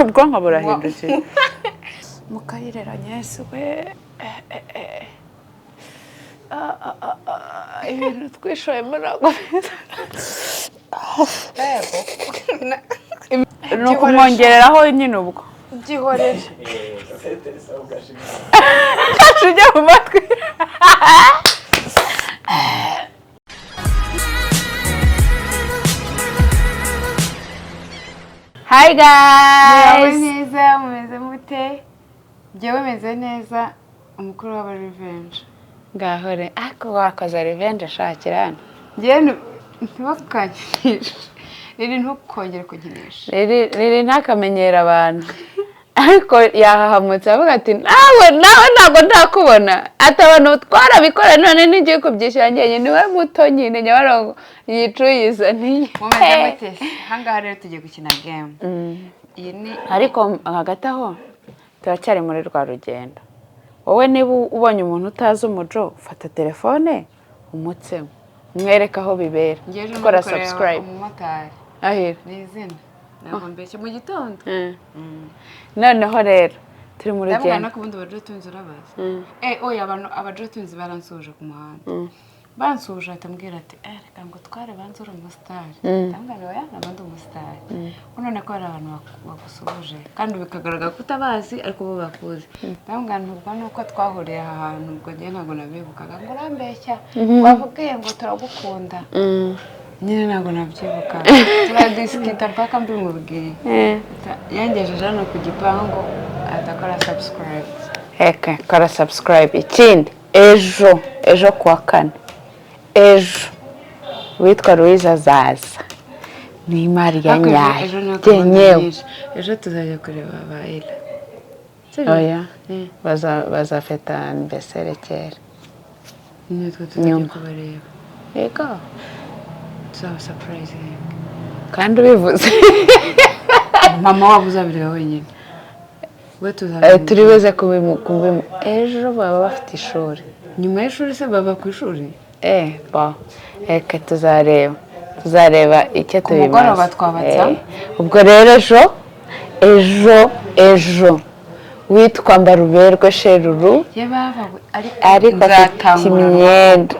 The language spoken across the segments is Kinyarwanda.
ubwonko burahindutse mukayireranya Yesu we ibintu twishoyemo ntabwo ni ukumwongereraho nyine ubwo byihorere ujya mu matwi Hi guys! neza mumeze mute? Jewe meze neza umukuru w'aba revenge. Gahore ako wakoze revenge shakira hano. Ngiye ntibakanyisha. Riri ntukongere kuginisha. Riri ntakamenyera abantu. Ariko yahahamutse avuga ati nawe ntago ndakubona. Ati abantu twarabikora none n'igiye kubyishyura ngiye niwe muto nyine nyabarongo yicuyiza ntiye. Mumeze mute? Hangaha rero tugiye gukina game. Iyi ni ariko hagati aho turacyari muri rwa rugendo. Wowe niba ubonye umuntu utazi umuco fata telefone umutsemo mwereka aho bibera kora subscribe umumotari ahira ni izina ntabwo mbeshye mu gitondo noneho rero turi mu rugendo ndabona ko ubundi abajotunzi urabaza oya abantu abajotunzi baransuje ku muhanda bansuje atambwira ati reka ngo tware banzura umusitari ndambwira oya nabandi umusitari none ko hari abantu bagusuje kandi bikagaragara ko utabazi ariko bo bakuzi ndambwira ntubwo nuko twahuriye aha hantu ubwo ngiye ntabwo nabibukaga ngo urambeshya wavugiye ngo turagukunda nyine ntabwo nabyibuka turadisikita mpaka mbimubwiye yangejeje hano ku gipangu atakora subscribe kora subscribe ikindi ejo kuwa kane ejo witwa Louise azaza ni Mariya nyayo ejo tuzajya kureba abayira oya bazafeta anniversaire kera nitwe tuzajya kubareba yego tuzaba surprising kandi ubivuze mama wabo uzabireba wenyine turi buze kubimu ejo baba bafite ishuri nyuma y'ishuri se baba ku ishuri reka tuzareba icyo tubimaze ku mugoroba twabatsa ubwo rero ejo witwa Mbaruberwa Sheruru ariko afite imyenda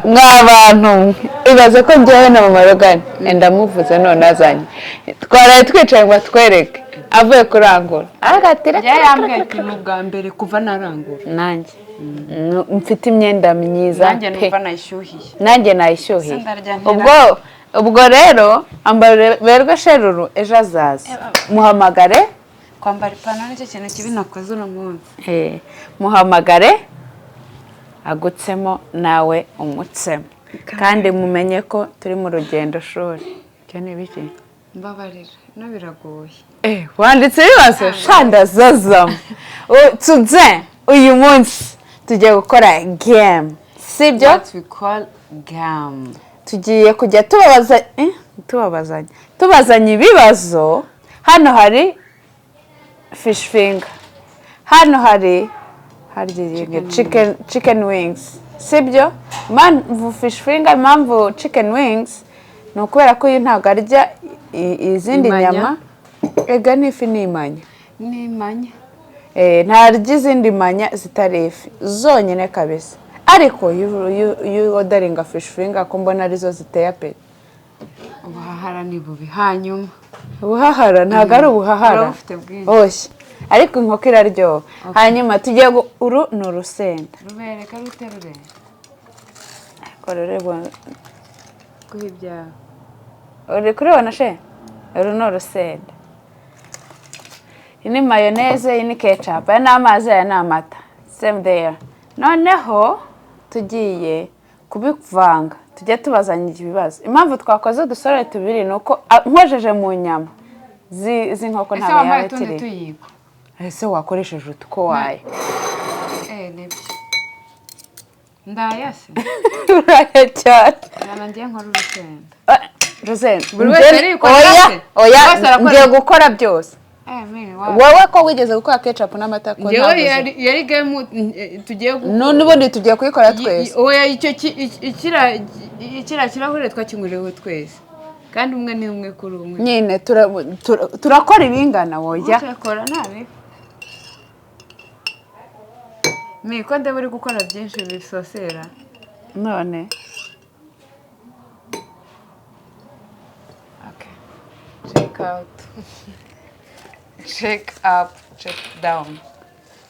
mw'abantu ibaze ko njyewe na mama Rogani ndamuvuze none azanye twaraye twicaye ngo atwereke avuye kurangura agatira yambwiye ikintu bwa mbere kuva narangura nanjye mfite imyenda myiza nanjye numva nayishyuhiye nanjye nayishyuhiye ubwo rero Mbaruberwa Sheruru ejo azaza muhamagare kwambara ipantaro nicyo kintu kibi nakoze uno munsi muhamagare agutsemo nawe umutsemo kandi mumenye ko turi mu rugendo shuri cyo ni biki mbabarira no biragoye wanditse ibibazo ndazazamo tuze uyu munsi tugiye gukora game sibyo what we call game tugiye kujya tubazanya ibibazo hano hari fish finger hano hari chicken wings sibyo impamvu fish finger impamvu chicken wings ni ukubera ko iyo ntabwo arya izindi nyama ega n'ifi n'imanya ntarya izindi manya zitari ifi zonyine kabisa ariko iyo odaringa fish finger ko mbona arizo ziteye apeti ubuhahara ni bubi hanyuma ubuhahara ntabwo ari ubuhahara oshye ariko inkoko iraryoha hanyuma tugiye uru ni urusenda rubereka ruterure ariko rureba guhibyawe uri kuribona she uru ni urusenda iyi ni mayoneze iyi ni ketchup aya ni amazi aya ni amata same there noneho tugiye kubivanga tujye tubazanya ibibazo impamvu twakoze udusorere tubiri ni uko nkojeje mu nyama z'inkoko ntabwo yaretire ese wakoresheje utuko waye nibyo ndayase uraye cyane ngiye nkora urusenda oya ngiye gukora byose wowe ko wigeze gukora ketchup n'amata ko ntabwo yari game tugiye n'ubundi tugiye kuyikora twese oya icyo kirahure twakinyuriyeho twese kandi umwe ni umwe kuri umwe nyine turakora ibingana woya urakora nabi ko ndeba uri gukora byinshi bisosera none okay check out check up check down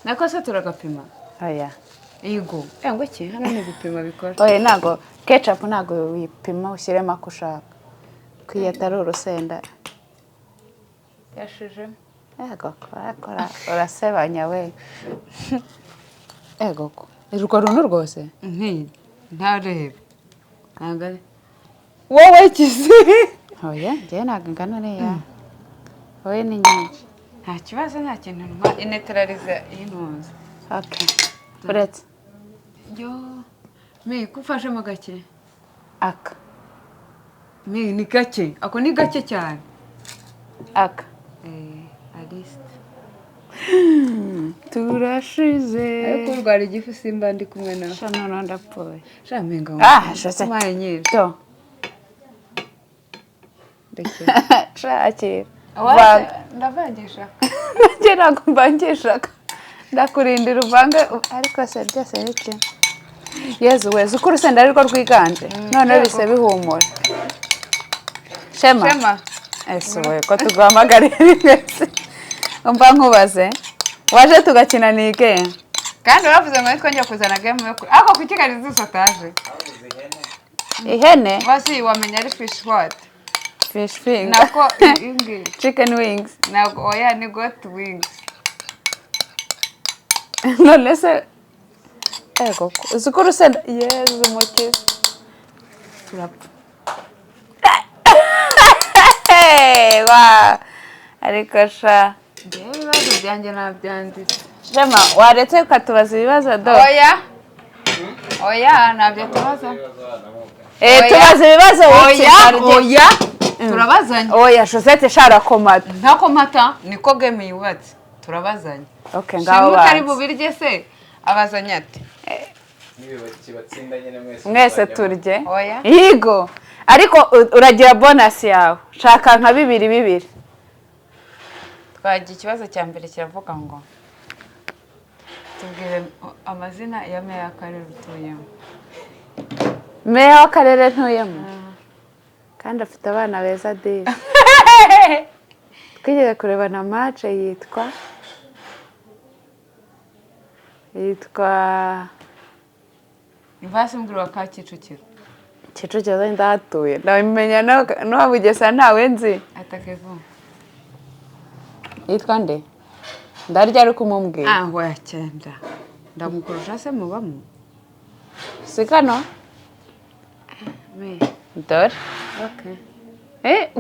nako se turagapima aya yego ngo iki hano ni gupima bikora oya ntago ketchup ntago wipima ushyiremo ako ushaka kwiyata ari urusenda yashije yego kora urasebanya we yego urwo runtu rwose ntarebe ntabwo ari wowe kizi oya njyewe ntabwo ingana n'iya wowe ni nyinshi nta kibazo nta kintu ntwa ineterariza y'intuza okay uretse yo ko ufashemo gake aka ni gake ako ni gake cyane aka alisite turashize ariko urwara igifu simba ndi kumwe nawe noneho ndapfuye shamenga shose umaye nyinshi to shakira ndavangisha njye ntabwo mvangishaka ndakurindira uvange ariko se byose ni kimwe yezu weza uko urusenda ari rwo rwiganje noneho bise bihumura shema ese we ko tuguhamagarira mwese umva nkubaze waje tugakina ni game kandi uravuze ngo twongeye kuzana game yo kuri ako kuki kari zisataje ihene basi wamenya ari fish what fish finger nako ingi chicken wings nako oya ni goat wings none se ego uzi ko urusenda yezu umukiza turapfa wa ariko sha njyewe ibibazo byanjye nabyanditse shema waretse ukatubaza ibibazo do oya ntabyo tubaza tubaza ibibazo oya turabazanya oya Josette shara komata ntako mata niko game yubatse turabazanya okay ngaho utari bubirye se abazanya ati mwese turye oya yigo ariko uragira bonus yawe shaka nka bibiri twagiye ikibazo cya mbere kiravuga ngo tubwire amazina ya meya y'akarere utuyemo meya w'akarere ntuyemo kandi afite abana beza de twigeze kureba na match yitwa Ivasi mbwira ka Kicukiro Kicukiro ndahatuye ndabimenya no Bugesera ntawe nzi atakevu yitwa nde ndarya ari kumubwira ngo yacyenda ndamukurusha se mubamo sikano me dore okay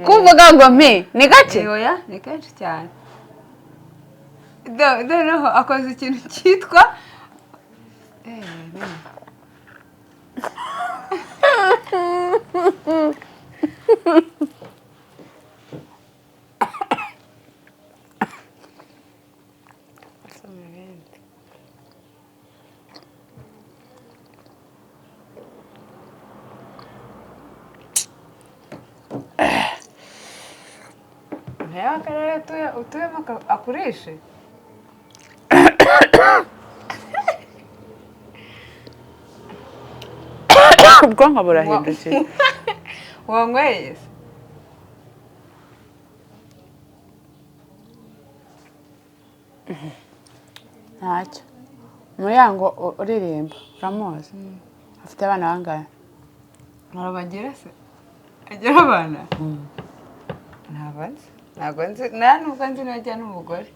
kuvuga ngo mpi ni gake oya ni kenshi cyane noneho akoze ikintu cyitwa meya w'akarere utuyemo akurishe ubwonko burahindutse wanyweye se ntacyo umuryango uririmba uramuzi afite abana bangahe ntabagira se agira abana ntabwo nzi nta nubwo nzi n'ujya n'umugore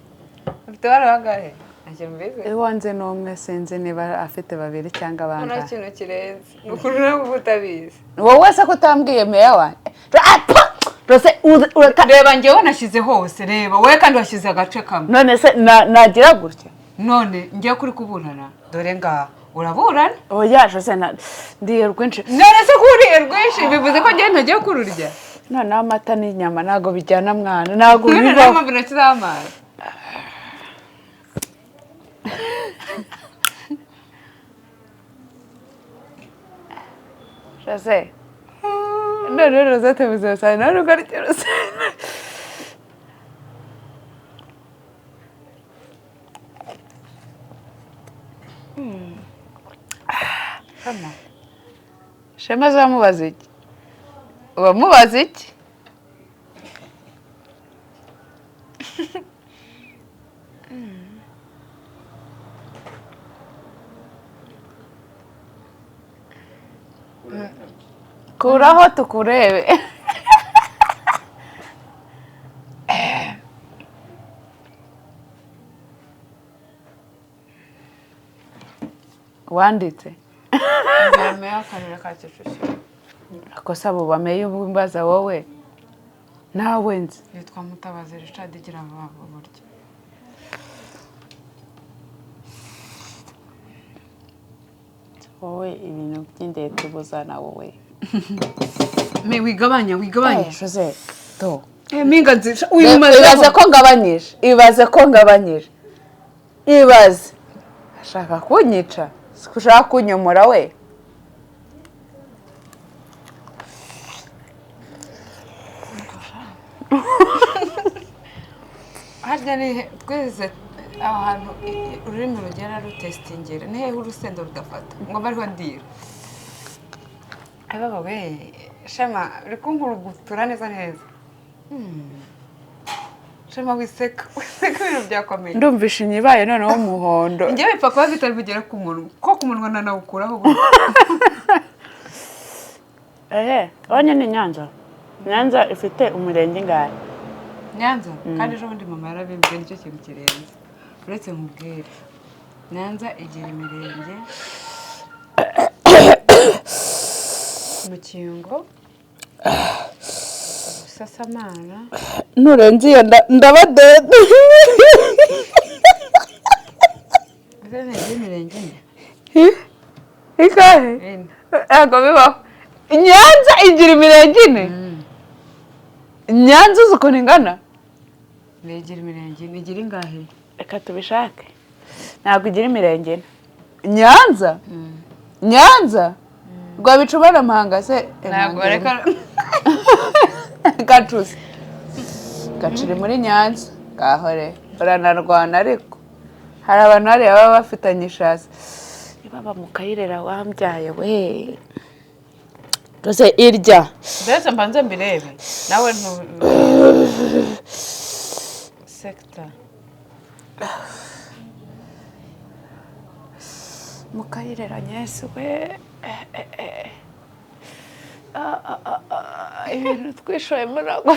afite abana bangahe ntacyo mbizi iwo nzi n'umwe sinzi niba afite babiri cyangwa bangahe nta kintu kirenze ni ukuntu nawe uba utabizi wowe se ko utambwiye meya wanjye reba njyewe nashyize hose reba wowe kandi washyize agace kamwe none se nagira gutya none ngiye kuri kuburana dore ngaha uraburana oya Jose ndiye rwinshi none se ko uriye rwinshi bivuze ko njyewe ntagiye kururya noneho amata n'inyama ntabwo bijyana mwana ntabwo niyo bibaho mpamvu nashyizeho amazi Jose none Rosette buzasana none ugarike Rosette Shema zamubaza iki ubamubaza iki kuraho tukurebe wanditse Meya akarere ka Kicukiro akosa abo bameye ubumbaza wowe nawe nzi yitwa Mutabazi Richard igira vuba buryo wowe ibintu by'indete buzana wowe me wigabanya Jose to minga nzisha ibaze ko ngabanyije ibaze ashaka kunyica sikushaka kunyomora we harya ni twese ahantu ururimi rugera rutestingera ni hehe urusenda rudafata ngo bariho ndira ababa we Shema uri kunkurugutura neza Shema wiseka ibintu byakomeye ndumvisha inyibaye noneho umuhondo njye bipfa kuba bitari bugera ku munwa ko ku munwa nanawukuraho abanye ni Nyanza ifite umurenge ngahe Nyanza kandi ejo bundi mama yarabimbwiye nicyo kintu kirenze uretse nkubwire Nyanza igira imirenge Mukingo Busasamana nurenze iyo ndabadede Zene imirenge ikahe ego bibaho Nyanza igira imirenge ine Nyanza uzi ukuntu ingana igira imirenge igira ingahe reka tubishake ntabwo igira imirenge ine Nyanza Rwabicuba na Mpanga se ntabwo reka gacuze gaciri muri Nyanza gahore uranarwana ariko hari abantu hari baba bafitanye ishasi baba mu Kayirera wambyaye we Rose irya mbese mbanze mbirebe nawe sector mu Kayirera Nyesi we ibintu twishoyemo ntabwo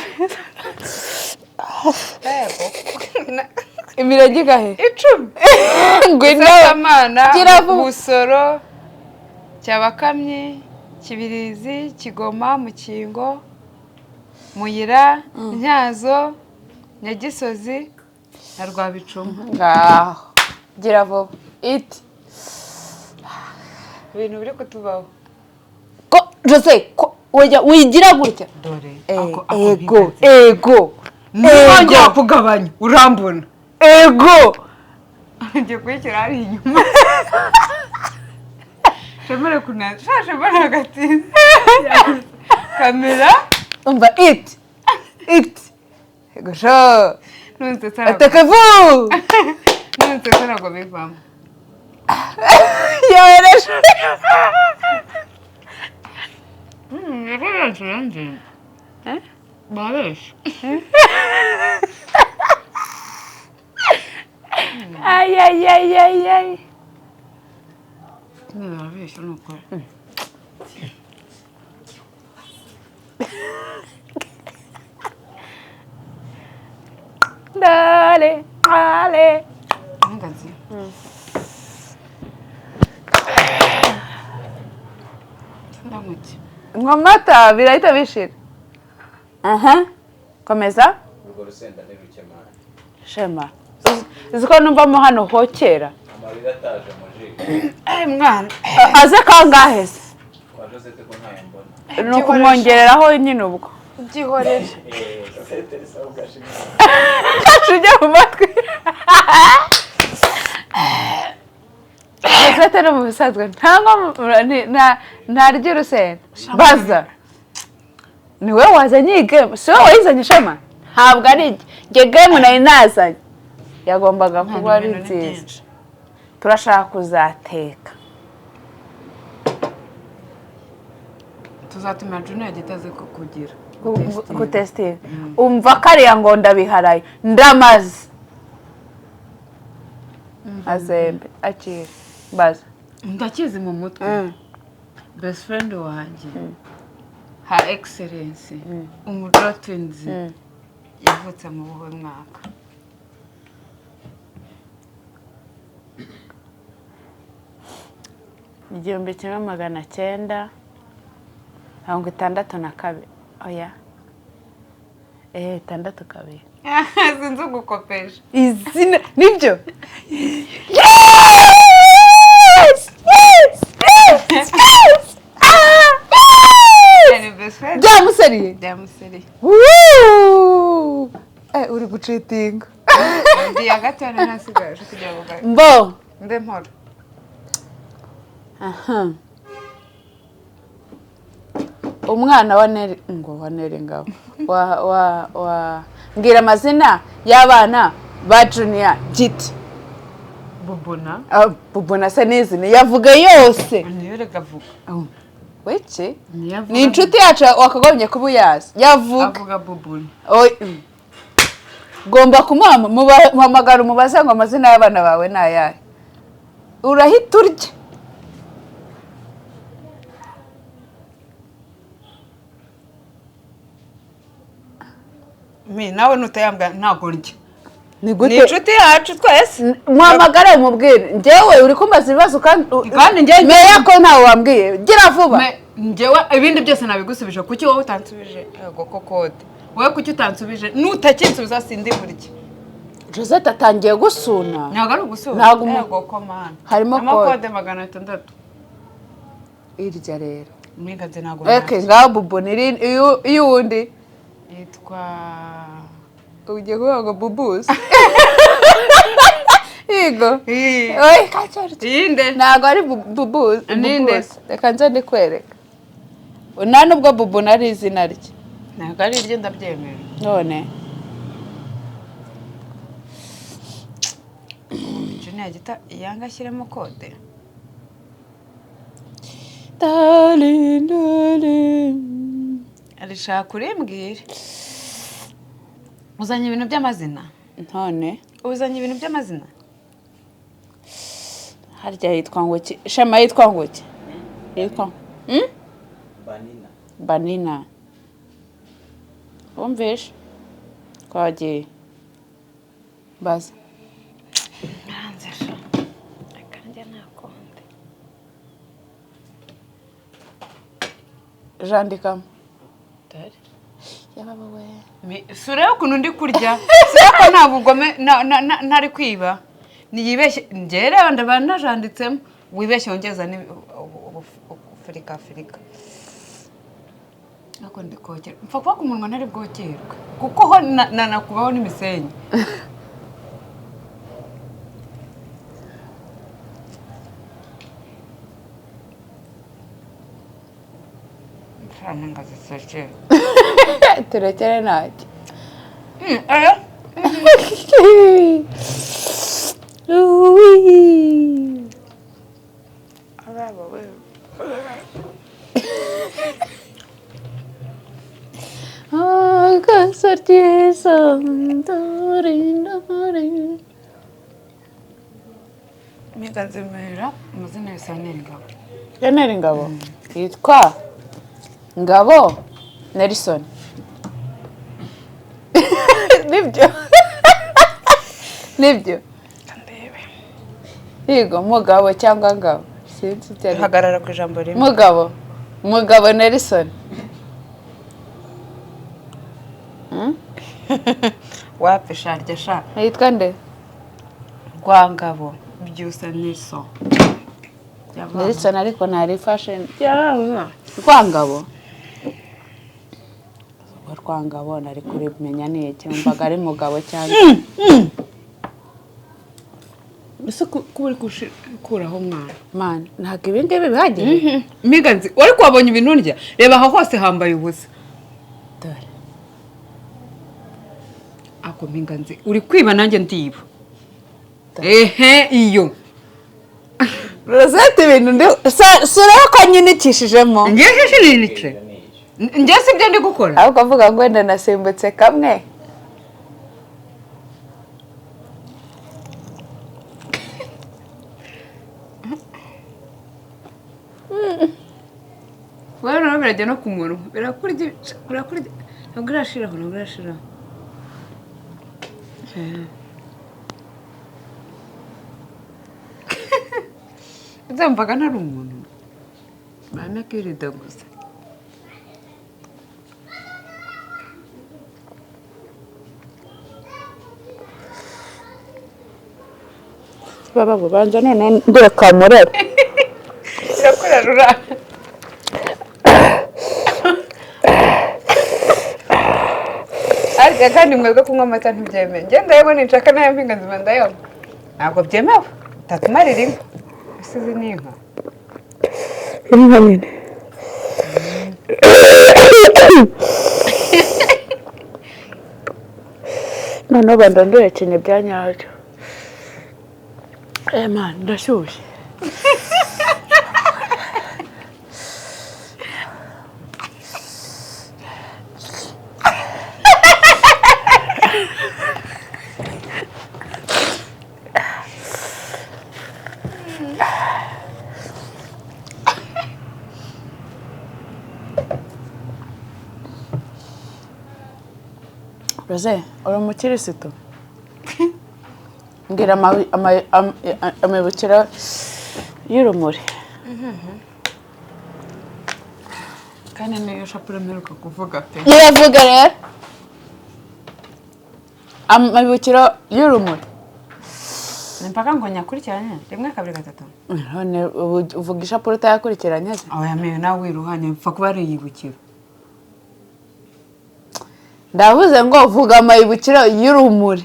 imirenge igahe 10 ngwino Busasamana Kiravu Busoro Cyabakamyi Kibirizi Kigoma Mukingo Muyira Ntyazo Nyagisozi na Rwabicuma ngaho gira vuba iti ibintu biri kutubaho ko Jose ko wigira gutya dore ego nongera kugabanya urambona ego ngiye kwishyira ari inyuma Shemere kunana shemere hagati kamera umva iti ego sho nunze atakavuu tarago bivamo yohereje babesh ay babesh nuko dale ngazi ndamuti Ngomata birahita bishira komeza urwo rusenda ni ruke mwana Shema uziko numvamo hano hokera amarira ataje mu jisho mwana aze kangahe se kwa Josette ko ntayo mbona ni ukumwongereraho nyine ubwo byihorere Josette sawa gashimye kashujya mu matwi Josette no mu bisanzwe ntarya urusenda baza ni wowe wazanye iyi game si wowe wayizanye Shema ntabwo ari njye game nari nazanye yagombaga kuba ari nziza turashaka kuzateka tuzatuma Junior agitaze ko kugira kutestinga umva kariya ngo ndabiharaye ndamaze azembe akira baza ndakizi mu mutwe best friend wanjye ha excellence umudro twins yavutse mu buhe mwaka 1962 oya 62 sinzi ugukopesha izina nibyo byamuseriye uri gucitinga ndi agatana nasigaje kugira ngo mbo mbe mpora umwana wa Neri ngo wa Neri ngabo wa mbwira amazina y'abana ba Junior Giti Bubona Bubona se n'izina yavuga yose niyo rekavuga weke ni inshuti yacu wakagombye kuba uyazi yavuga avuga Bubona gomba kumuhamagara umubaze ngo amazina y'abana bawe ni ayahe urahita urya nawe nutayambwa ntago urya ni gute ni inshuti yacu twese muhamagara umubwire njyewe uri kumbaza ibibazo kandi njyewe meya ko ntawe wambwiye gira vuba njyewe ibindi byose nabigusubije kuki wowe utansubije yego kokode wowe kuki utansubije nutakinsubiza sindi burya Josette atangiye gusuna ntabwo ari ugusuna yego komana harimo kode 600 irya rero mwigaze ntago ngaho bubu ni iyo wundi yitwa ugiye kuvuga ngo bubuzi yego inde ntabwo ari bubuzi ninde reka nze ndikwereka nta nubwo bubu nari izina rye ntabwo ari iryo ndabyemera none Junior Gita yanga ashyiremo kode arishaka kurimbwira uzanye ibintu by'amazina none uzanye ibintu by'amazina harya yitwa ngo ki Shema yitwa ngo ki yitwa Banina umveshe kwagiye baza nanzesha akanje nakonde jandikamo dare yababa we sureba ukuntu ndi kurya sura ko nta bugome ntari kwiba niyibeshye ngereba ndabana najanditsemo wibeshye wongeza ni Afurika ako ndikogera mpfa kuba ku munwa ntari bwokerwe kuko ho nanakubaho n'imisenyi mfana ngaziseje turekere ntacyo aya araba we Migazimera amazina yose ya Nengabo. Ya Nengabo yitwa Ngabo Nelson. Nibyo. Kandebe. Yego mugabo cyangwa ngabo. Sinzi cyane. Hagarara ku ijambo rimwe. Mugabo Nelson. Wapi sharya sha. Yitwa nde? Rwangabo byusa Nelson. Nelson ariko ntari fashion. Rwangabo. Rwangabo nari kurimenya niye cyumvaga ari mugabo cyane. Ese kuburi kuraho mwana. Man, ntago ibingibi bihagije. Miganzi, wari kwabonye ibintu ndya. Reba aho hose hambaye ubusa. ako mpinganzi uri kwiba nanjye ndiba ehe iyo Rosette ibintu ndi sura ko nyinikishijemo ngeje shirinice nge sibyo ndi gukora ahubwo avuga ngo wenda nasimbutse kamwe wewe no birajya no ku muntu birakurya ntabwo irashiraho Zamvaga ntari umuntu bana kirida gusa baba bubanza none ndira kamurera irakora rura ariko kandi mwebwe kunywa amata ntibyemewe ngenda yewe ninshaka nayo mpinga nzima ndayanywa ntabwo byemewe tatumarira inka isize n'inka inka nyine noneho bandondore cyane bya nyabyo man ndashyushye Rose, uri umukirisitu? Mbwira amibukiro y'urumuri. kandi niyo shapure mperuka kuvuga pe Yaravuga rero. Amibukiro y'urumuri. mpaka ngo nyakurikiranye rimwe kabiri gatatu None uvuga ishapure utayakurikiranye se? aho yamenye nawe wiruhanye mpfa kuba ari yibukiro Ndavuze ngo vuga amibukiro y'urumuri.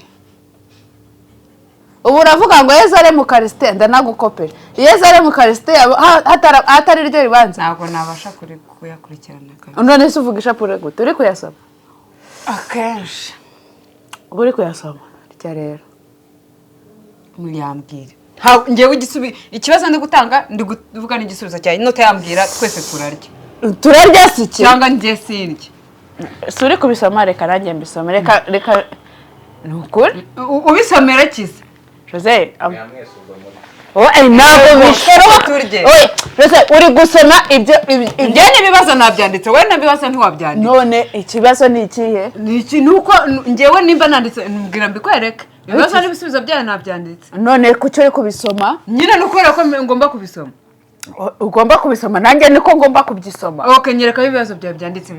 Ubu uravuga ngo Yesu ari mu Karisite ndanagukopera. Yesu ari mu Karisite hatari ryo ribanza. ntabwo nabasha kuyakurikirana kabisa None se uvuga ishapure gute? Uri kuyasoma? akenshi Uri kuyasoma rya rero. muyambwire ngewe ikibazo ndi gutanga ndi kuvuga n'igisubizo cyawe inota yambwira twese turarya Turarya si iki? cyangwa njye sindya Suri kubisoma reka nanjye mbisome reka nukuri ubisomera kize Jose mwese ubwo muri oye ntabwo bishoboka turye oye Jose uri gusoma ibyo njye n'ibibazo nabyanditse wowe n'ibibazo ntiwabyanditse none ikibazo ni ikihe ni iki nuko ngewe nimba nanditse mbwira mbikwereke ibibazo n'ibisubizo byayo nabyanditse none kuki uri kubisoma nyine ni ukubera ko ngomba kubisoma ugomba kubisoma nanjye niko ngomba kubyisoma ok nyereka ibibazo byawe byanditse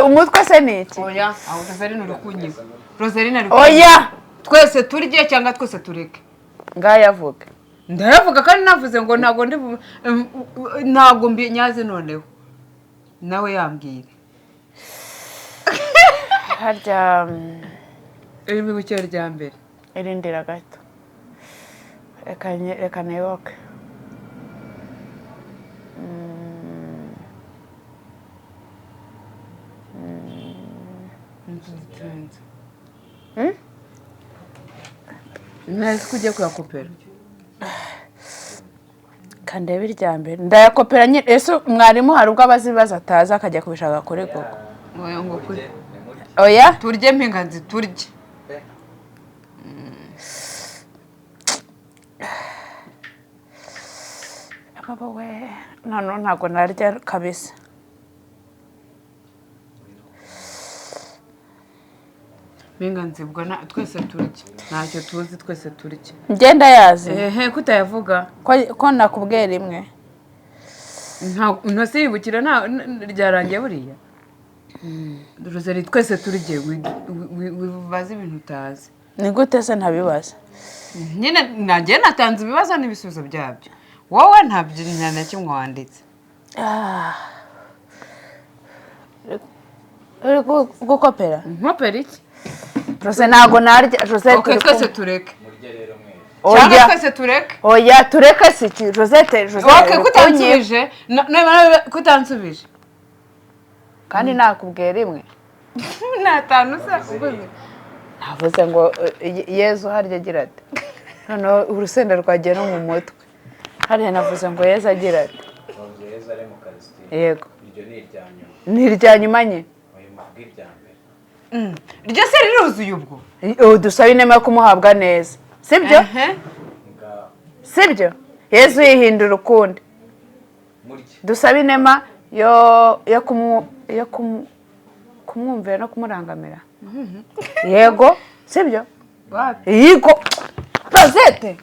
umutwe se ni iki oya aho Rosaline uri kunyiba Rosaline ari oya twese turye cyangwa twese tureke ngayavuga ndayavuga kandi navuze ngo ntabwo nyaze noneho nawe yambwire harya ibibukiro rya mbere irindira gato reka niyoke ntazi ko ugiye kuyakopera kandebe irya mbere ndayakopera nyine ese mwarimu hari ubwo abazi ibibazo atazi akajya kubishaka kuri Google oya ngo kuri oya turye mpinganzi turye baba we none ntabwo narya kabisa mpinganzi ubwo twese turye ntacyo tuzi twese turye ngenda yazi ehe kutayavuga ko nakubwiye rimwe ntose yibukira ryarangiye buriya Rosalie twese turye wibaza ibintu utazi ni gute se ntabibaza nyine nanjye natanze ibibazo n'ibisubizo byabyo wowe ntabyo na kimwe wanditse uri gukopera nkopera iki Jose ntabwo narya Jose ok twese tureke murye rero mwese cyangwa twese tureke oya tureke si iki Josette ok kutansubije kandi nakubwiye rimwe natanu se ubuze avuze ngo Yezu harya agira ati noneho urusenda rwagiye no mu mutwe harya navuze ngo Yezu agira ati Yezu ari mu karisitiya yego iryo ni irya nyuma ni irya nyuma nye uyu mubwi irya mbere iryo se riruzuye ubwo dusaba inema yo kumuhabwa neza sibyo sibyo Yezu yihindura ukundi dusaba inema yo kumwumvira no kumurangamira yego sibyo yego Rosette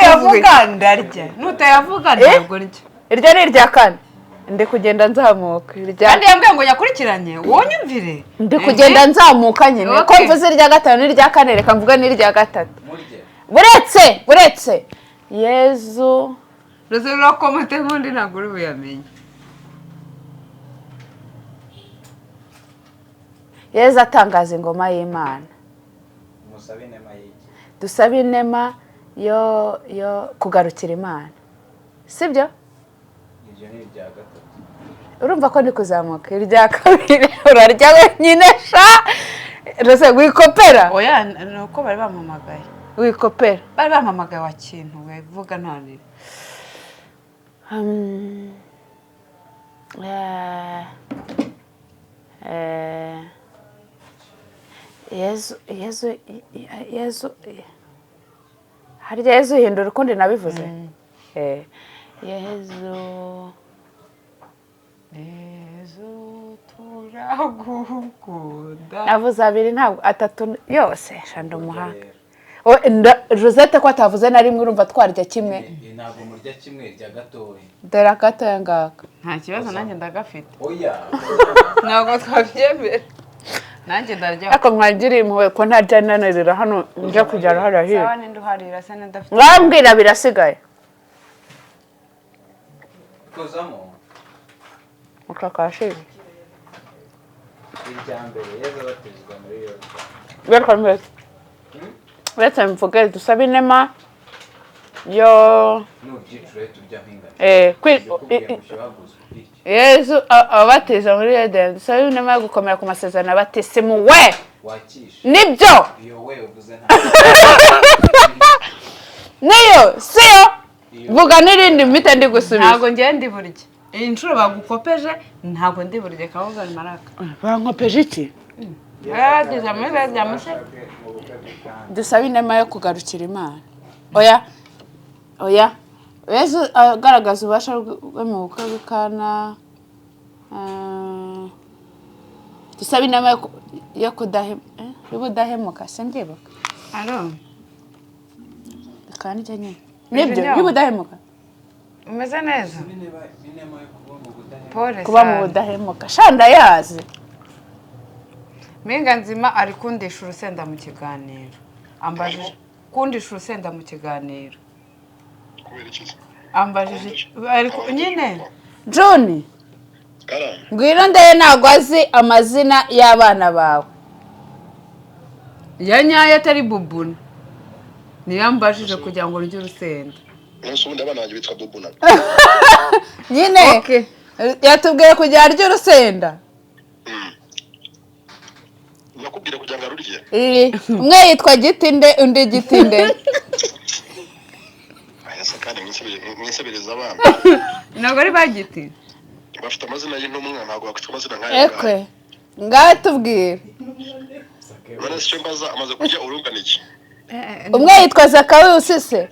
yavuga ndarya nutayavuga ntabwo rya iryo ni irya kane ndi kugenda nzamuka kandi yambwiye ngo yakurikiranye wonyumvire ndi kugenda nzamuka nyine ko mvuze irya gatanu n'irya kane reka mvuge n'irya gatatu buretse Yezu Rosette urakomate nk'undi ntabwo uri buyamenye Yezu atangaza ingoma y'Imana dusaba inema yo kugarukira Imana sibyo iryo ni irya gatatu urumva ko ndi kuzamuka irya kabiri urarya wenyine sha rose wikopera oya nuko bari bampamagaye wikopera bari bampamagaye wa kintu wevuga none Yezu harya Yezu hindura ukundi nabivuze Yezu turagukunda navuze abiri ntabwo atatu yose shanda umuhanga Rosette ko atavuze na rimwe urumva twarya kimwe ntabwo murya kimwe rya gatoya dore agatoya ngaka nta kibazo nanjye ndagafite oya ntabwo twabyemera nanjye ndarya ariko mwagira impuhwe ko ntarya nanarira hano njya kujyana hariya hirya sawa ninde uharira se ndafite mwambwira birasigaye kozamo ukakashiri irya mbere Yezu abatizwa muri Yoruba reka mbese uretse mvuge dusaba inema yo n'ubyiciro turya nk'ingano Yezu abatiza muri Edeni dusaba inema yo gukomera ku masezerano abatisimu we wakisha nibyo iyo we uvuze nta niyo siyo vuga n'irindi mpita ndi gusubiza ntabwo ngiye ndi burya iyi nshuro bagukopeje ntabwo ndi burya kavuga ni maraka bankopeje iki yarageze muri bya muse dusaba inema yo kugarukira Imana oya Yezu agaragaza ububasha bwe mu bukwe bw'Ikana dusaba inema yo y'ubudahemuka sindyibuka kandi icyo nyine nibyo y'ubudahemuka umeze neza inema yo kuba mu budahemuka shanda yazi Mpinga nzima ari kundisha urusenda mu kiganiro ambajije kundisha urusenda mu kiganiro ambajije ariko nyine John ngwino ndaye ntabwo azi amazina y'abana bawe ya nyayo atari bubuna niyambajije kugira ngo ndye urusenda Nonse ubundi abana banjye bitwa bubuna nyine yatubwiye kugira arya urusenda nakubwira kugira ngo arurye umwe yitwa Gitinde undi Gitinde ayasa kandi mwisebereza abana ntabwo ari bagiti bafite amazina y'intumwa ntabwo bakitwa amazina nk'aya ekwe ngaho tubwire bane se mbaza amaze kurya urungana iki umwe yitwa Zakawusi se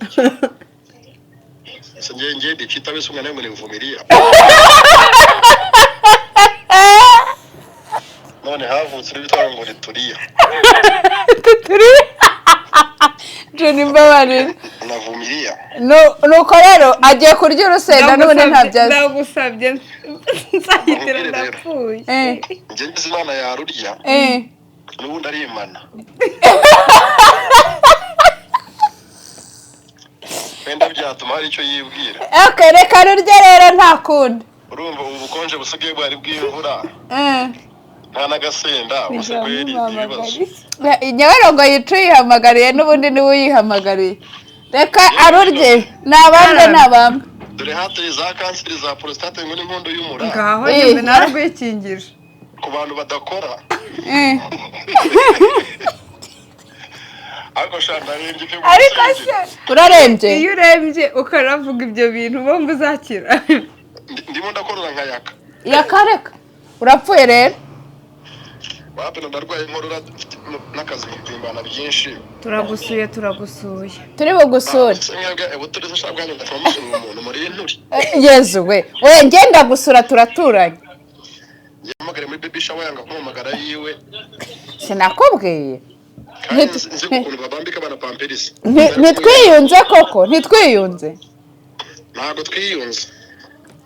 ngiye ndicita bese umwana ngo nivumiriya none havutse n'ibitwaro ngo nituriya John mbabarira navumiriya nuko rero agiye kurya urusenda n'ubundi ntabyazi ndagusabye nzahitira ndapfuye njye nzi imana yarurya n'ubundi ari imana wenda byatuma hari icyo yibwira reka rurye rero nta kundi urumva ubu bukonje busigaye bwari bw'imvura nta n'agasenda usigaye ibibazo nyabarongo yica uyihamagariye n'ubundi niwe uyihamagariye reka arurye nabambe dore hateye za kanseri za prostate ngo n'inkondo y'umura ngaho nyine narwikingije ku bantu badakora ariko shana rembye pe ariko se urarembye iyo urembye ukaravuga ibyo bintu bombi uzakira ndimo ndakorora nkayaka yakareka urapfuye rero wapena ndarwaye inkorora n'akazi mpimbana byinshi turagusuye turi bugusure ubutureze shabwa nyine ndafamusura umuntu muri inturi yezu we ngenda gusura turaturanye yamagare muri baby shower yanga kumamagara yiwe sinakubwiye kandi nzi ukuntu babambika abana pamperisi ntitwiyunze koko ntitwiyunze ntabwo twiyunze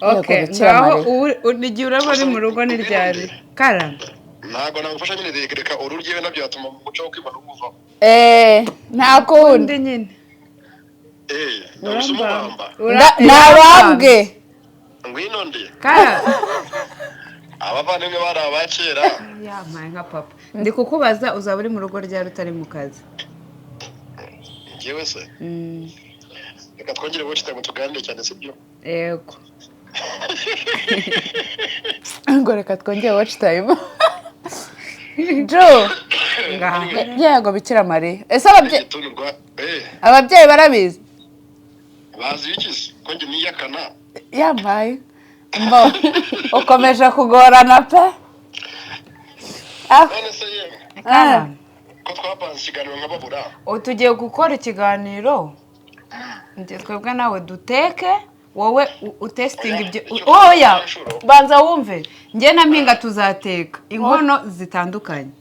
okay ngaho igihe uraba ari mu rugo n'iryari karamba ntabwo nagufasha nyine reka ururyewe nabyo yatuma mu muco wo kwimana ubuvaho nta kundi nyine nabusumubamba nabambwe ngwino ndi karamba abavandimwe bari abakera yamaye nka papa ndi kukubaza uzaba uri mu rugo ryari utari mu kazi ngewe se reka twongere bucita ngo tuganire cyane sibyo yego ngo reka twongere watch time Joe yego bikira Mariya ese ababyeyi barabizi bazi iki ko nge niyakana yambaye ukomeje kugorana pe none se yewe ko twapanze ikiganiro nk'ababura tugiye gukora ikiganiro twebwe nawe duteke wowe utestinga ibyo oya banza wumve njye na mpinga tuzateka inkono zitandukanye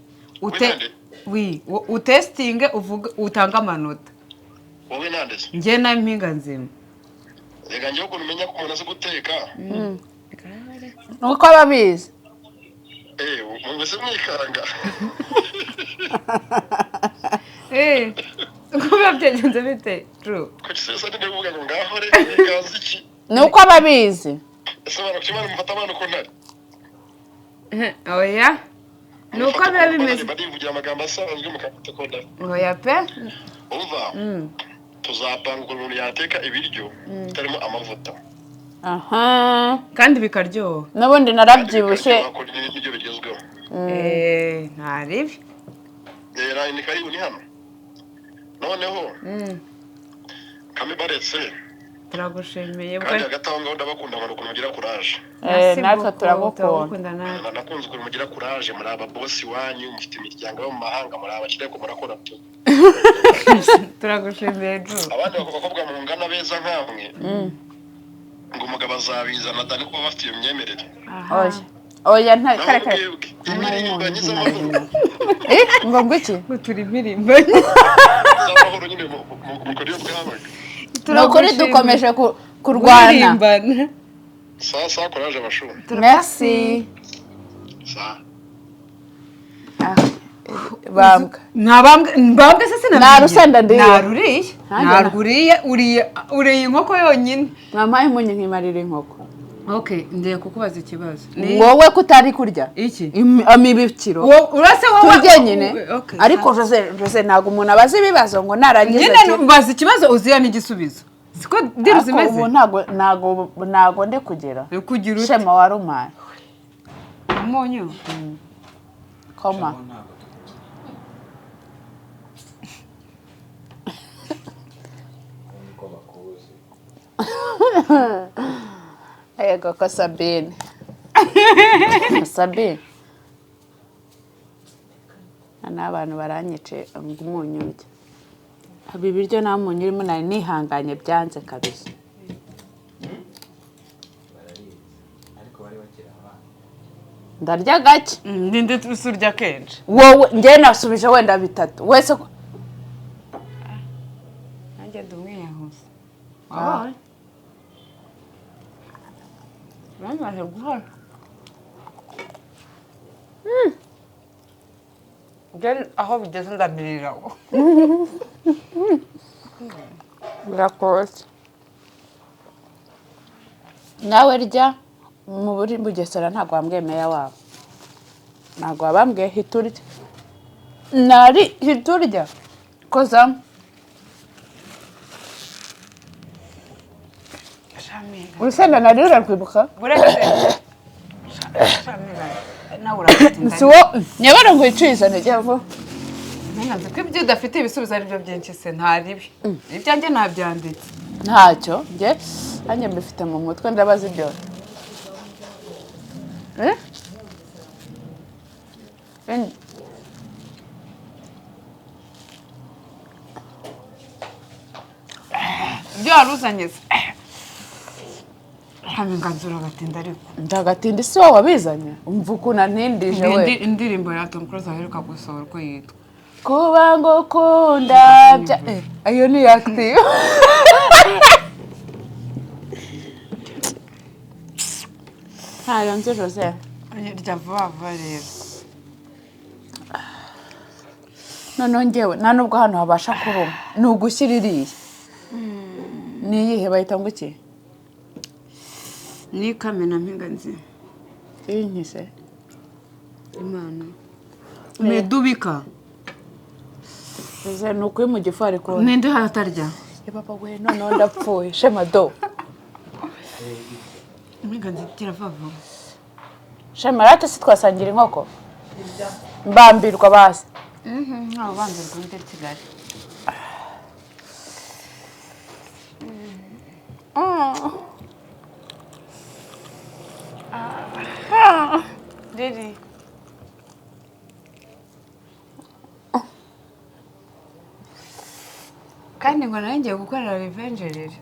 utestinge uvuga utanga amanota wowe nandese njye na mpinga nzima reka njyewe ukuntu umenya ko umuntu azi guteka nuko ababizi mwese mwikanga uko biba byagenze bite Drew ko gisesa ndi kuvuga ngo ngaho re ikazi iki nuko ababizi ese barakimana mufata abana uko ntari oya nuko biba bimeze barivugira amagambo asanzwe mukafata ko ndari oya pe umva tuzapanga ukuntu yateka ibiryo bitarimo amavuta kandi bikaryoha n'ubundi narabyibushye ibyo bigezweho nta ribi ni karibu ni hano noneho kame baretse turagushimiye kandi hagati aho ngaho ndabakunda nkora ukuntu mugira kuraje natwe turagukunda nakunze ukuntu mugira kuraje muri aba bosi wanyu mufite imiryango yo mu mahanga muri abakire ko murakora tu turagushimiye Drew abandi bakobwa mu ngana beza nkamwe ngo umugabo azabizana dani kuba bafite iyo myemerere oya nta kare imirimbanyi z'amahoro ngo ngwiki ngo turi imirimbanyi z'amahoro nyine mukora iyo bwabaga nukuri dukomeje kurwana sasa courage abashuri merci bambwe se sinamenye nta rusenda ndiye uriye inkoko yonyine mwampaye imunyu nkimarira inkoko okay ndiye kukubaza ikibazo wowe kutari kurya iki amibikiro urase wowe turye nyine ariko Jose ntago umuntu abaza ibibazo ngo narangiza nyine mbaza ikibazo uziya n'igisubizo siko diri zimeze ubu ntago nde kugera kugira shema warumaye umunyu koma yego ko Sabine n'abantu baranyice ngo umunyu urya haba ibiryo nta munyu urimo nari nihanganye byanze kabisa ndarya gake ndinde tusurya kenshi wowe njye nasubije wenda bitatu wese nanjye ndumwiyahuza bamaze guhora aho bigeze ndamirira birakoze nawe rya mu buri Bugesera ntabwo wambwiye meya wabo ntabwo wabambwiye hiturya nari hiturya koza urusenda nari rurarwibuka buretse nawe uratinda si wo nyabara ngo wicizane jyavo nzi ko ibyo udafite ibisubizo ari byo byinshi se ntaribi ibyanjye ntabyanditse ntacyo njye nanjye mbifite mu mutwe ndabaza ibyo ibyo waruzanye se hano nganzura agatinda ariko ndagatinda isi wowe wabizanye umva ukuntu antindije we indirimbo ya Tom Close aheruka gusohora uko yitwa kuba ngo kunda ayo ni active ntayo nzi Jose rya vuba rero noneho njyewe nta nubwo hano habasha kuruma ni ugushyira iriya ni iyihe bahita ngo iki ni kamena mpinga nzi iyi nkise imana medubika Jose ni ukuye mu gifu ari kubona ninde hatarya papa we noneho ndapfuye shema do mpinga nzi kirava shema rata si twasangira inkoko mbambirwa basi ntawe banzirwa muri Kigali Didi kandi ngo nawe ngiye gukorera revenge rero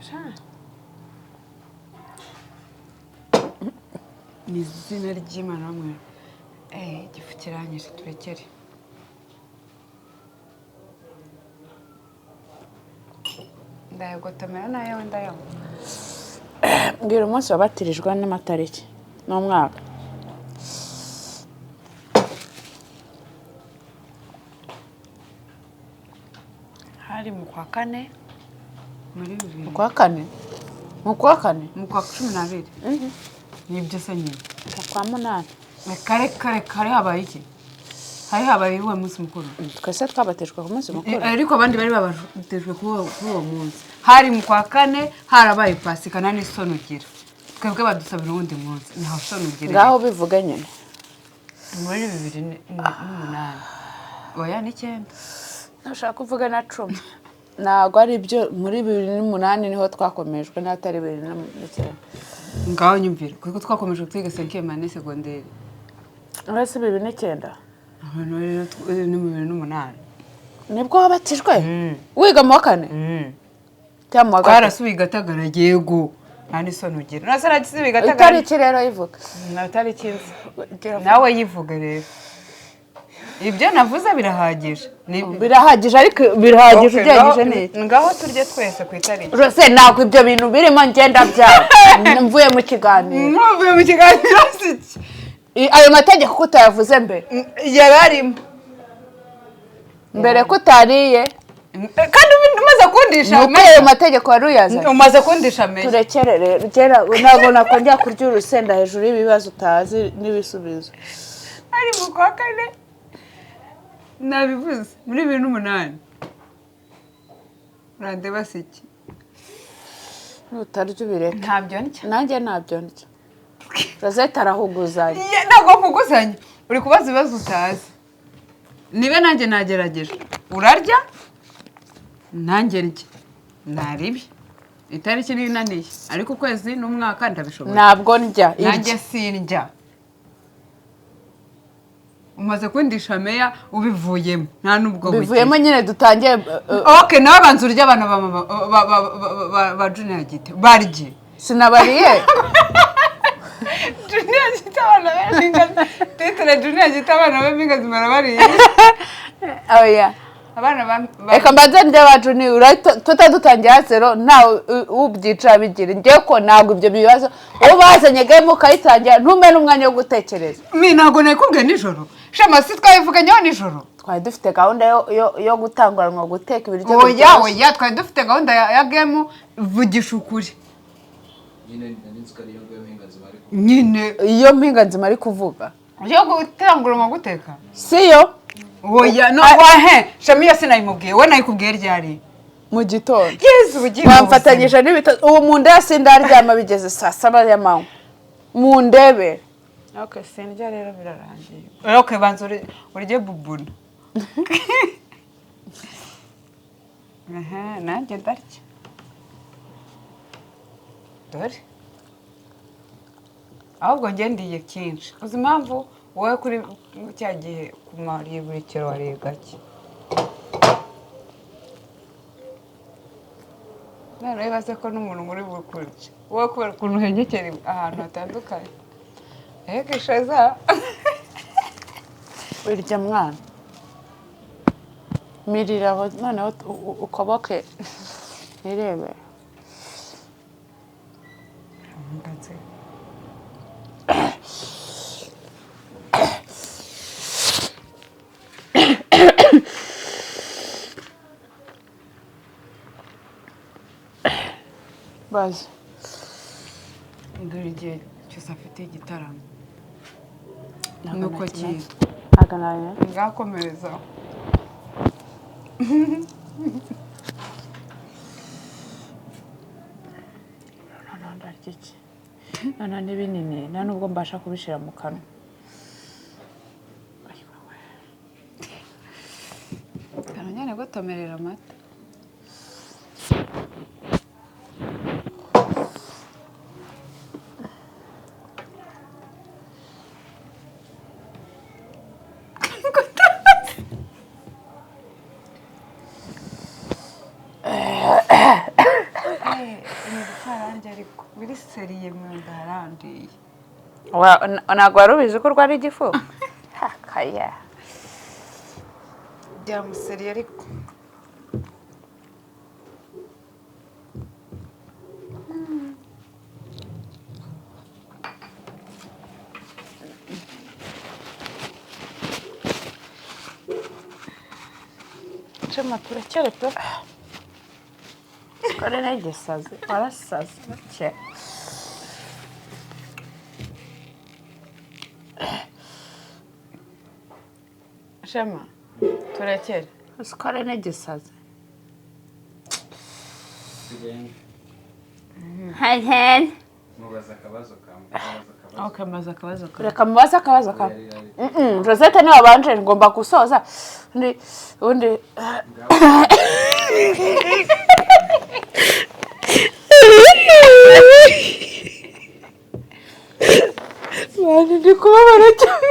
ni izina ry'Imana bamwe igifu kiranyije turekere ndayagotomera nayo wenda yo mbwira umunsi wabatirijwe n'amatariki n'umwaka hari mu kwa kane muri bibiri mu kwa kane mu kwa kane mu kwa 12 nibyo se nyine mu kwa munani kare habaye iki hari habaye uwo munsi mukuru twese twabatejwe ku munsi mukuru ariko abandi bari babatejwe kuri uwo munsi hari mu kwa kane harabaye pasika nani sonugira twebwe badusabira uwundi munsi ntaho sonugira ngaho bivuga nyine muri 2008 oya ni 9 nashaka kuvuga na 10 ntago ari byo muri 2008 niho twakomejwe n'atari 2009 ngaho nyumvira kuko twakomeje kwiga 5e année secondaire uretse 2009 abantu rero ni mu 2008 nibwo wabatijwe wiga mu wa kane cyangwa twarasubiye Gatagara yego nani sonugira nasara gisubiye Gatagara itariki rero yivuga natari kinzi nawe yivuga rero ibyo navuze birahagije birahagije ariko birahagije ugejeje neza ngaho turye twese ku itariki Rose nako ibyo bintu birimo ngenda bya mvuye mu kiganiro mvuye mu kiganiro siki ayo mategeko ko utayavuze mbere yararimo mbere ko utariye kandi umaze kundisha ayo mategeko wari uyazanye umaze kundisha menshi turekerere ntabwo nakongera kurya urusenda hejuru y'ibibazo utazi n'ibisubizo ari mu kwa kane nabivuze muri 2008 urandeba siki nutarya ubireka ntabyo ndya nanjye ntabyo ndya Rosette arahuguzanya ntabwo nkuguzanya uri kubaza ibibazo utazi nibe nanjye nagerageje urarya nanjye ndya naribi itariki ninaniye ariko ukwezi n'umwaka ndabishobora ntabwo ndya nanjye sindya umaze kundisha meya ubivuyemo nta nubwo bivuyemo nyine dutangiye okay nawe banza urya abana ba Junior Gite barye sinabariye Junior Gite abana b'ingazi Tetere Junior Gite abana b'ingazi barabariye oya abana reka mbanze ndya ba Junior tutadutangira zero ntawe ubyicara bigira ngiye ko ntabwo ibyo bibazo uwo bazanye game ukayitangira ntume n'umwanya wo gutekereza ntabwo nakubwiye nijoro shema si twayivuganyeho nijoro twari dufite gahunda yo gutanguranwa guteka ibiryo oya twari dufite gahunda ya game vugisha ukuri nyine iyo mpinga nzima ari kuvuga yo gutanguranwa guteka siyo oya no wahe shema sinayimubwiye we nayikubwiye ryari mu gitondo yezu ugiye bamfatanyije n'ibita ubu mu nda sindaryama bigeze saa 7 y'amanywa mu ndebe Okay, sindya rero birarangiye. Okay, banza urye bubuna. Nanjye ndarya. Dore. Ahubwo njye ndiye cyinshi. Uzi impamvu wowe kuri cya gihe kumariye buri kero wariye gake. None baze ko n'umuntu muri bukurya. Wowe kubera ukuntu uhengekera ahantu hatandukanye. Ishaza. Wirya mwana. Mirira aho noneho ukoboke nirebe. Ngatse. Bazi. Dore igihe cyose afite igitaramo. Nuko kiri. Agananye. Ngakomereza. Ndarya iki? Nana ni binini, nta nubwo mbasha kubishira mu kanwa. Karanyane gutomerera amata. Biri seriye mwenda harandiye. Ntabwo wari ubizi ko urwara igifu? Kaya. Byamuseriye ariko. Chama turekere pe. Kare nagisaze, warasaze. Cye. Shema, turekere. Kare nagisaze. tugende Hen. mubaza akabazo kamwe Okay, maze akabazo ka. Reka mubaze akabazo ka. Rosette ni wabanje ngomba gusoza. Undi Mani ndi kubabara cyane.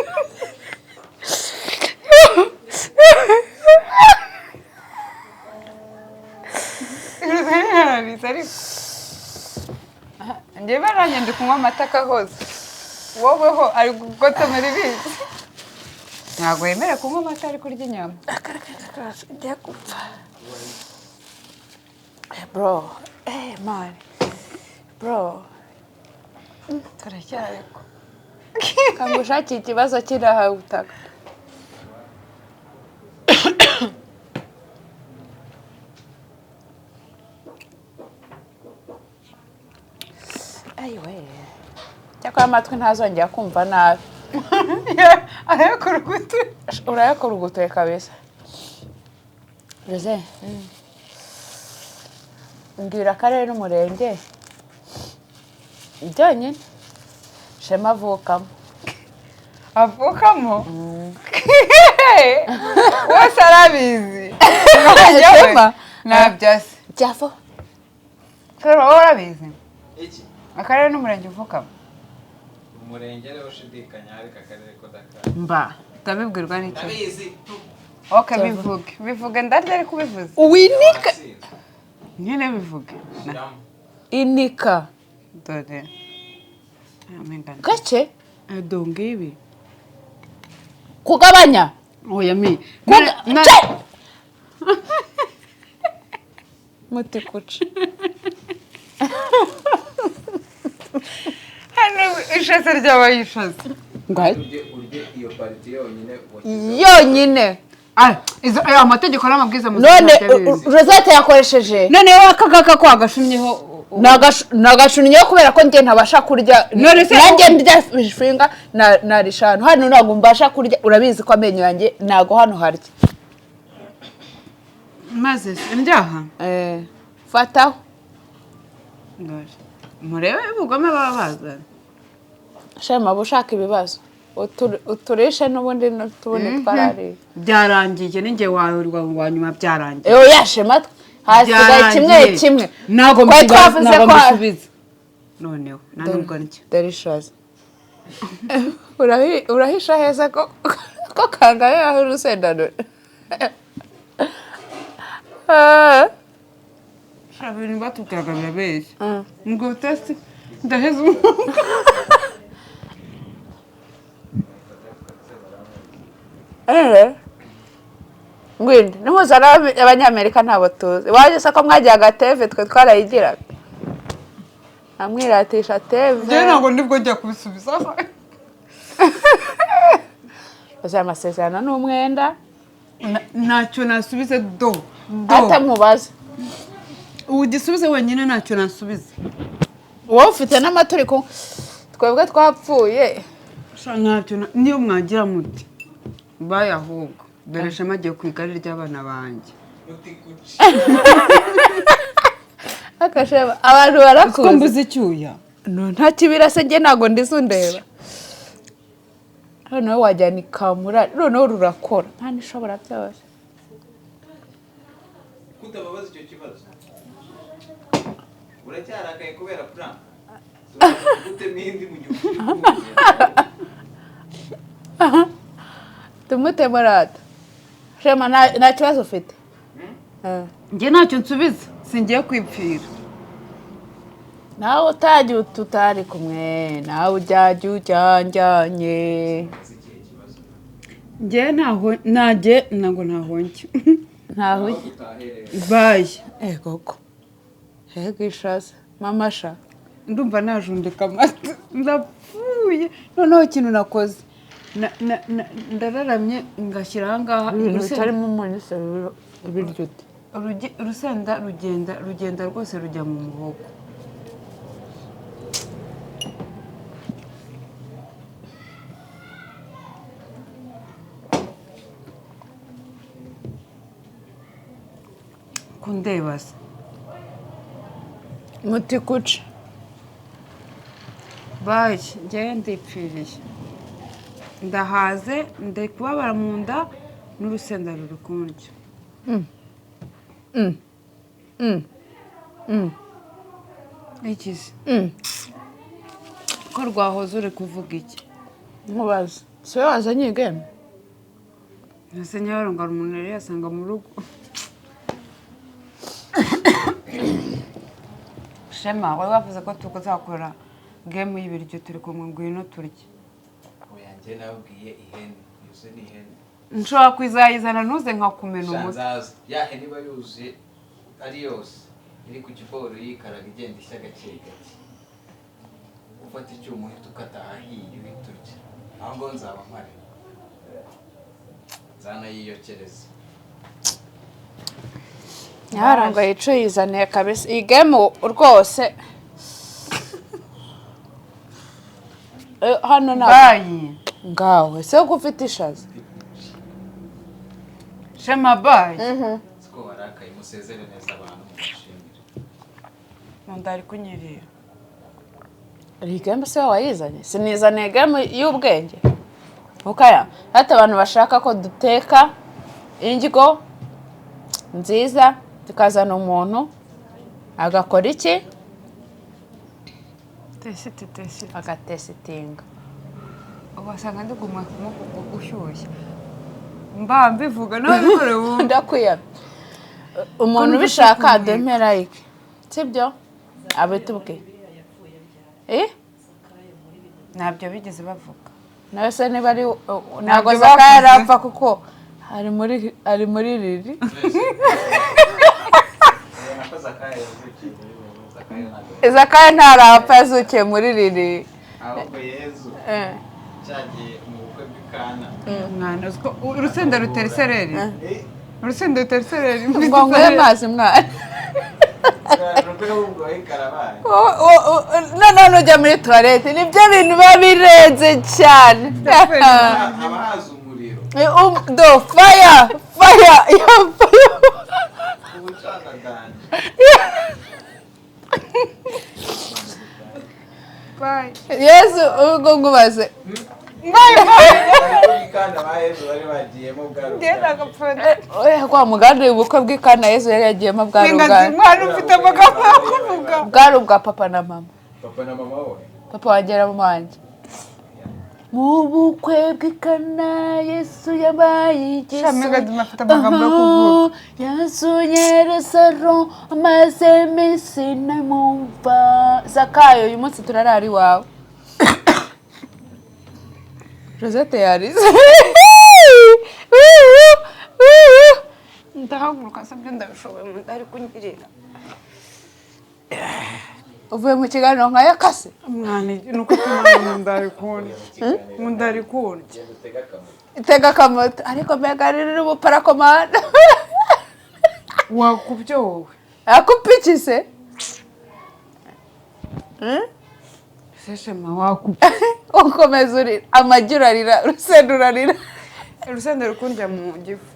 Njye baranye ndi kunywa amata kahoze. Woweho ari gugotomera ibizi. Ntabwo yemera kunywa amata ari kurya inyama. Njya gupfa. Bro, man. Bro. Turacyari ko. Kamushaki ikibazo kiraha utaka. Ayiwe. Cyakora amatwi ntazongera kumva nabi. Arayakurugutu. Urayakurugutuye kabisa. Jose. Mbwira akarere n'umurenge. Byonyine. Shema avukamo. Avukamo? Wese arabizi. Shema? Nabyase. Jafo. Pero wowe urabizi? iki Akarere n'umurenge uvukamo? umurenge rero ushidikanya ariko akarere ko Dakar Mba, ndabibwirwa n'iki? ndabizi Okay, bivuge. Bivuge ndarya ariko ubivuze. Uwinika. Nyine bivuge. Inika. Dore. Amengana. Gace? Donge ibi. Kugabanya. Oya mi. Muti kuca. Hano ishaza ry'abayishaza. urye iyo pariti yonyine Yonyine. Ayo amategeko n'amabwiriza mu None Rosette yakoresheje. None wowe akagaka ko agashumyeho Nagashunyeho kubera ko njye ntabasha kurya. Nanjye ndya finga na rishano. Hano ntabwo mbasha kurya. Urabizi ko amenyo yanjye ntago hano harya. maze ndyaha. Fataho. Ndore. Murebe ubugome baba bazana. shema bushaka ibibazo uturishe n'ubundi n'utubundi twarariye byarangiye ninjye wa nyuma byarangiye oya shema hasigaye kimwe ntago mbisubiza noneho nanubwo nicyo delicious urahisha heza ko kangaye aho urusenda Shabiri batubwiraga birabeshya ngo test ndaheza ngwinde n'umuzana w'abanyamerika ntabo tuzi waje se ko mwagiyaga teve twe twarayigiraga amwiratisha teve njye ntabwo nibwo njya kubisubiza uzi amasezerano n'umwenda ntacyo nasubize do atamubaza ugisubize wenyine ntacyo nasubize wowe ufite n'amaturiko twebwe twapfuye ntacyo niyo mwagira muti bayahubwo dore shema agiye ku igare ry'abana banjye akasheba abantu barakuze ko mbuze icyuya nta kibira se njye ntabwo ndizundeba noneho wajyana ikamura noneho rurakora nta n'ishobora byose kutababaza icyo kibazo uracyarakaye kubera prank gute n'indi mu gihugu tumutemo rata shema nta kibazo ufite njye ntacyo nsubiza singiye kwipfira nawe utajya tutari kumwe nawe ujyajya ujyanjyanye njye ntajye ntabwo ntahonge ntaho baye egoko hega ishaza mama sha ndumva najundika amata ndapfuye noneho ikintu nakoze ndararamye ngashyira ahangaha bitarimo umunyu se ibiryo ute urusenda rugenda rwose rujya mu muhogo kundeba se muti kuca baye njyewe ndipfiriye ndahaze ndi kubabara mu nda n'urusenda ruri kundya ikizi ko rwahoze uri kuvuga iki nkubaza si we wazanye igame ese nyabara ngo hari umuntu yari yasanga mu rugo shema wari wavuze ko tuzakora gemu y'ibiryo turi kumwe ngwino turye oya njye nabwiye ihene yuzuye ni ihene nshobora kuzayizana ntuze nkakumena umutwe shanzaza ya hene iba yuzuye ari yose iri ku kiboro yikaraga igenda ishya gake gake ufata icyuma uhita ukata ahahiye uhita urya aho ngo nzaba mpari nzanayiyokereza nyara ngo yice yizaniye kabisa iyi gemu rwose hano bayi ngawe se ko ufite ishaza shema bayi siko warakaye musezere neza abantu mushimire nunda ari kunyiriye iyi gemu se wayizanye sinizaniye gemu y'ubwenge ukaya hata abantu bashaka ko duteka indyo nziza tukazana umuntu agakora iki tesite agatesitinga wasanga ndi gushyushya mba mbivuga nawe bikore wumva ndakwiye umuntu ubishaka demera iki sibyo abitubwiye ntabyo bigeze bavuga nawe se niba ari ntabwo zaka yarapfa kuko ari muri riri Zakaya ntarapfa yazukiye muri riri ahubwo yezu cyagiye mu bukwe bw'ikana mwana urusenda rutera isereri urusenda rutera isereri ngo nguhe amazi mwana noneho nujya muri tuwarete nibyo bintu biba birenze cyane haba haza umuriro do faya ubucakaganje bye yesu ubwo ngubaze Ikana ba Yesu bari bagiyemo bwa ngenda agapfana oya kwa muganda ubukwe bw'ikana yesu yari yagiyemo bwa ningazi ruganda umwana ufite amagambo yo kuvuga bwari ubwa papa na mama papa na mama we papa wanjye na mama wanjye mu bukwe bw'ikana yesu yabaye igisa Shamega afite amagambo yo kuvuga yasuye Lazaro amaze iminsi ntamwumva Zakayo uyu munsi turarara iwawe Rosette yarize ndahaguruka sabyo ndabishoboye mu ndari kunyirira uvuye mu kiganiro nka yakase umwana nuko tumana mu ndari kunja mu ndari kunja itega akamoto ariko mbega riri ubuparakomanda wakubyo wowe akupikise seshema wakubyo ukomeza urira amagi urarira urusenda urarira urusenda rukunja mu gifu